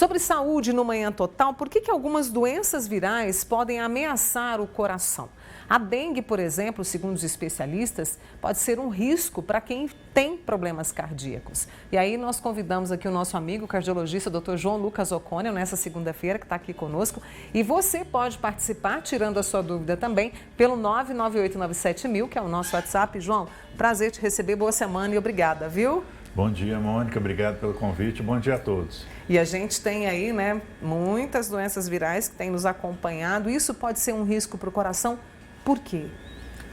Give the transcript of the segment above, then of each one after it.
Sobre saúde no Manhã Total, por que algumas doenças virais podem ameaçar o coração? A dengue, por exemplo, segundo os especialistas, pode ser um risco para quem tem problemas cardíacos. E aí nós convidamos aqui o nosso amigo cardiologista, Dr. João Lucas Oconel, nessa segunda-feira, que está aqui conosco. E você pode participar, tirando a sua dúvida também, pelo 99897.000, que é o nosso WhatsApp. João, prazer te receber, boa semana e obrigada, viu? Bom dia, Mônica. Obrigado pelo convite. Bom dia a todos. E a gente tem aí, muitas doenças virais que têm nos acompanhado. Isso pode ser um risco para o coração? Por quê?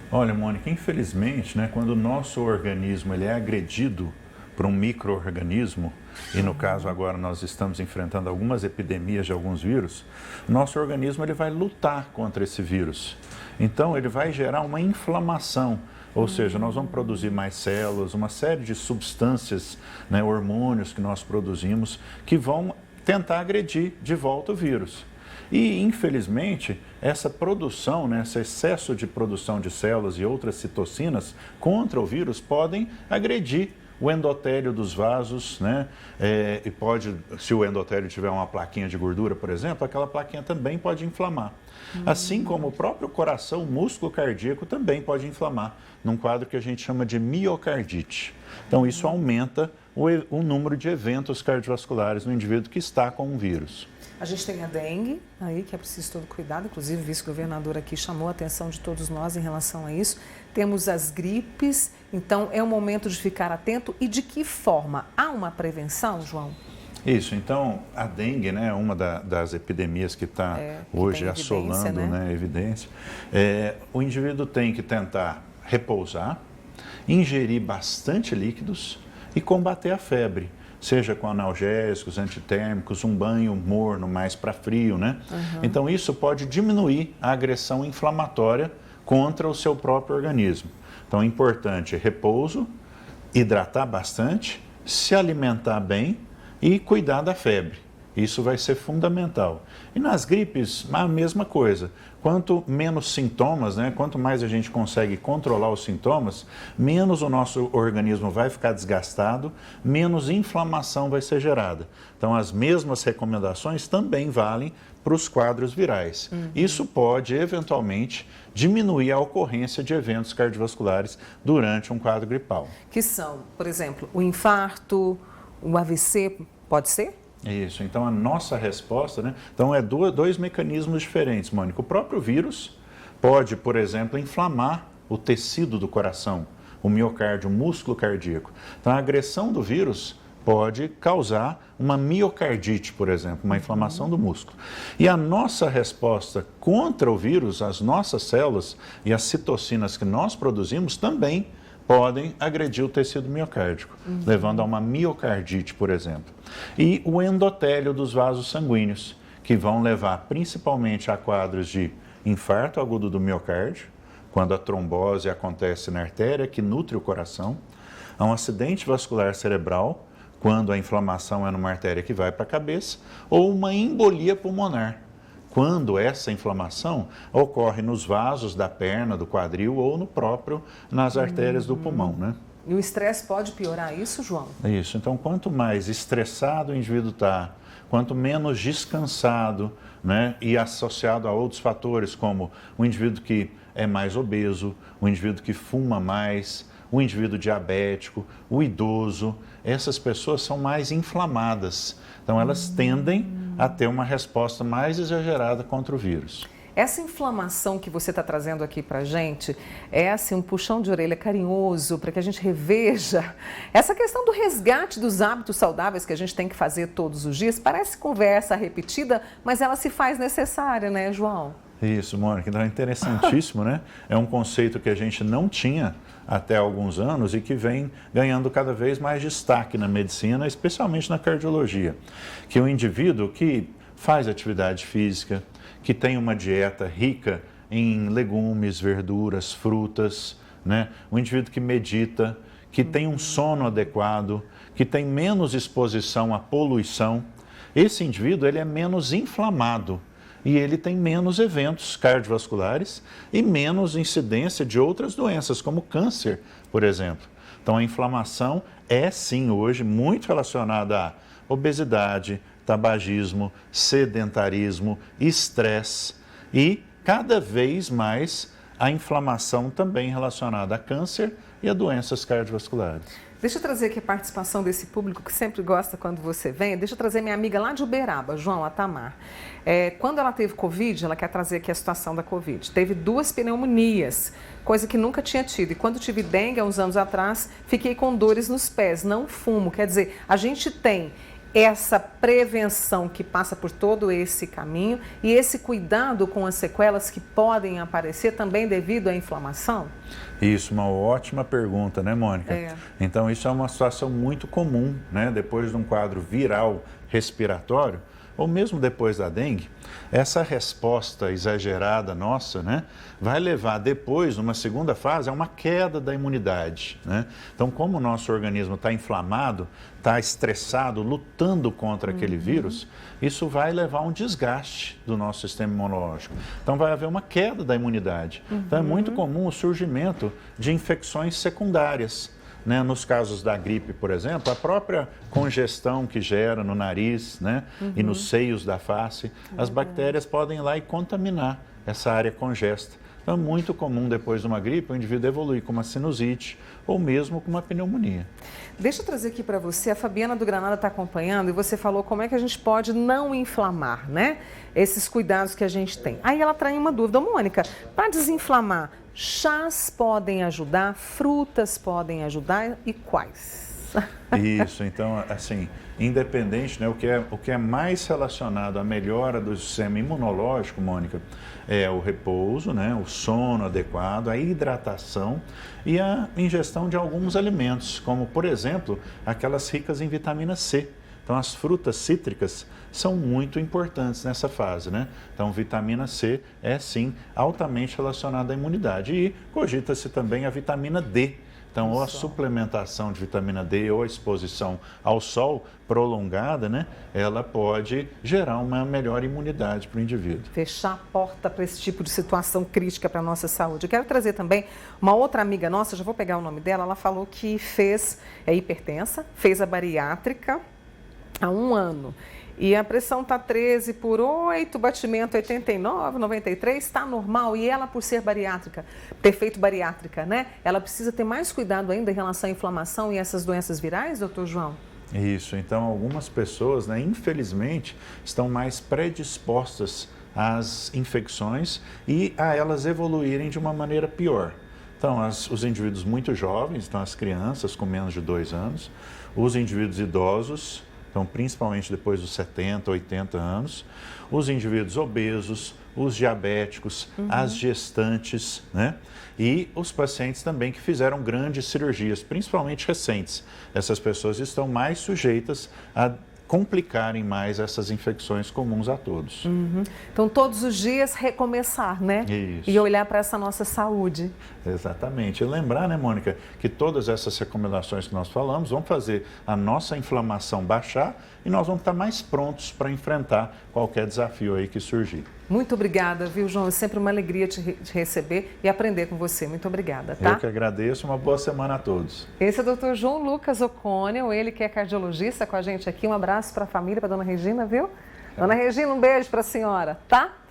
Olha, Mônica, infelizmente, quando o nosso organismo ele é agredido por um micro-organismo, e no caso agora nós estamos enfrentando algumas epidemias de alguns vírus, nosso organismo ele vai lutar contra esse vírus. Então, ele vai gerar uma inflamação. Ou seja, nós vamos produzir mais células, uma série de substâncias, hormônios que nós produzimos, que vão tentar agredir de volta o vírus. E, infelizmente, essa produção, esse excesso de produção de células e outras citocinas contra o vírus podem agredir o endotélio dos vasos, e pode, se o endotélio tiver uma plaquinha de gordura, por exemplo, aquela plaquinha também pode inflamar. Assim como o próprio coração, o músculo cardíaco também pode inflamar, num quadro que a gente chama de miocardite. Então, isso aumenta o número de eventos cardiovasculares no indivíduo que está com um vírus. A gente tem a dengue, aí que é preciso todo cuidado, inclusive o vice-governador aqui chamou a atenção de todos nós em relação a isso. Temos as gripes, então é o momento de ficar atento. E de que forma? Há uma prevenção, João? Isso, então a dengue é uma das epidemias que está hoje assolando a evidência. O indivíduo tem que tentar repousar, ingerir bastante líquidos e combater a febre. Seja com analgésicos, antitérmicos, um banho morno, mais para frio, Então, isso pode diminuir a agressão inflamatória contra o seu próprio organismo. Então, é importante repouso, hidratar bastante, se alimentar bem e cuidar da febre. Isso vai ser fundamental. E nas gripes, a mesma coisa. Quanto menos sintomas, quanto mais a gente consegue controlar os sintomas, menos o nosso organismo vai ficar desgastado, menos inflamação vai ser gerada. Então, as mesmas recomendações também valem para os quadros virais. Isso pode, eventualmente, diminuir a ocorrência de eventos cardiovasculares durante um quadro gripal. Que são, por exemplo, o infarto, o AVC, pode ser? Isso, então a nossa resposta, então é dois mecanismos diferentes, Mônica. O próprio vírus pode, por exemplo, inflamar o tecido do coração, o miocárdio, o músculo cardíaco. Então a agressão do vírus pode causar uma miocardite, por exemplo, uma inflamação do músculo. E a nossa resposta contra o vírus, as nossas células e as citocinas que nós produzimos também podem agredir o tecido miocárdico, levando a uma miocardite, por exemplo. E o endotélio dos vasos sanguíneos, que vão levar principalmente a quadros de infarto agudo do miocárdio, quando a trombose acontece na artéria que nutre o coração, a um acidente vascular cerebral, quando a inflamação é numa artéria que vai para a cabeça, ou uma embolia pulmonar, quando essa inflamação ocorre nos vasos da perna, do quadril ou nas artérias do pulmão, E o estresse pode piorar isso, João? Isso. Então, quanto mais estressado o indivíduo está, quanto menos descansado, e associado a outros fatores, como o indivíduo que é mais obeso, o indivíduo que fuma mais, o indivíduo diabético, o idoso, essas pessoas são mais inflamadas. Então, elas tendem a ter uma resposta mais exagerada contra o vírus. Essa inflamação que você está trazendo aqui para a gente é assim, um puxão de orelha carinhoso para que a gente reveja essa questão do resgate dos hábitos saudáveis que a gente tem que fazer todos os dias. Parece conversa repetida, mas ela se faz necessária, né, João? Isso, Mônica, então é interessantíssimo, É um conceito que a gente não tinha até alguns anos e que vem ganhando cada vez mais destaque na medicina, especialmente na cardiologia, que o indivíduo que faz atividade física, que tem uma dieta rica em legumes, verduras, frutas, o indivíduo que medita, que tem um sono adequado, que tem menos exposição à poluição, esse indivíduo ele é menos inflamado. E ele tem menos eventos cardiovasculares e menos incidência de outras doenças, como câncer, por exemplo. Então, a inflamação é, sim, hoje muito relacionada à obesidade, tabagismo, sedentarismo, estresse e cada vez mais a inflamação também relacionada a câncer e a doenças cardiovasculares. Deixa eu trazer aqui a participação desse público que sempre gosta quando você vem. Deixa eu trazer minha amiga lá de Uberaba, João, a Tamar. Quando ela teve Covid, ela quer trazer aqui a situação da Covid. Teve 2 pneumonias, coisa que nunca tinha tido. E quando tive dengue, há uns anos atrás, fiquei com dores nos pés, não fumo. Quer dizer, a gente tem essa prevenção que passa por todo esse caminho e esse cuidado com as sequelas que podem aparecer também devido à inflamação? Isso, uma ótima pergunta, né, Mônica? Então, isso é uma situação muito comum, né? Depois de um quadro viral respiratório, ou mesmo depois da dengue, essa resposta exagerada nossa, né, vai levar depois, numa segunda fase, a uma queda da imunidade, né? Então, como o nosso organismo está inflamado, está estressado, lutando contra aquele vírus, isso vai levar a um desgaste do nosso sistema imunológico. Então, vai haver uma queda da imunidade. Então, é muito comum o surgimento de infecções secundárias. Né? Nos casos da gripe, por exemplo, a própria congestão que gera no nariz, né? E nos seios da face, as bactérias podem ir lá e contaminar essa área congesta. Então, é muito comum, depois de uma gripe, o indivíduo evoluir com uma sinusite ou mesmo com uma pneumonia. Deixa eu trazer aqui para você, a Fabiana do Granada está acompanhando e você falou como é que a gente pode não inflamar, né? Esses cuidados que a gente tem. Aí ela traz uma dúvida, Mônica, para desinflamar, chás podem ajudar, frutas podem ajudar e quais? Isso, então, assim, independente, né, o que é mais relacionado à melhora do sistema imunológico, Mônica, é o repouso, né, o sono adequado, a hidratação e a ingestão de alguns alimentos, como, por exemplo, aquelas ricas em vitamina C. Então, as frutas cítricas são muito importantes nessa fase, né? Então, vitamina C é, sim, altamente relacionada à imunidade. E cogita-se também a vitamina D. Então, ou a suplementação de vitamina D ou a exposição ao sol prolongada, né? Ela pode gerar uma melhor imunidade para o indivíduo. Fechar a porta para esse tipo de situação crítica para a nossa saúde. Eu quero trazer também uma outra amiga nossa, já vou pegar o nome dela, ela falou que é hipertensa, fez a bariátrica há 1 ano. E a pressão está 13/8, batimento 89, 93, está normal. E ela, por ser bariátrica, ter feito bariátrica, né? Ela precisa ter mais cuidado ainda em relação à inflamação e essas doenças virais, doutor João? Isso, então algumas pessoas, né, infelizmente, estão mais predispostas às infecções e a elas evoluírem de uma maneira pior. Então, os indivíduos muito jovens, então as crianças com menos de 2 anos, os indivíduos idosos, então, principalmente depois dos 70, 80 anos, os indivíduos obesos, os diabéticos, as gestantes, né? E os pacientes também que fizeram grandes cirurgias, principalmente recentes. Essas pessoas estão mais sujeitas a complicarem mais essas infecções comuns a todos. Então, todos os dias recomeçar, né? Isso. E olhar para essa nossa saúde. Exatamente. E lembrar, né, Mônica, que todas essas recomendações que nós falamos vão fazer a nossa inflamação baixar e nós vamos estar mais prontos para enfrentar qualquer desafio aí que surgir. Muito obrigada, viu, João? É sempre uma alegria te receber e aprender com você. Muito obrigada, tá? Eu que agradeço. Uma boa semana a todos. Esse é o Dr. João Lucas O'Connell, ele que é cardiologista com a gente aqui. Um abraço para a família, para a dona Regina, viu? Dona Regina, um beijo para a senhora, tá?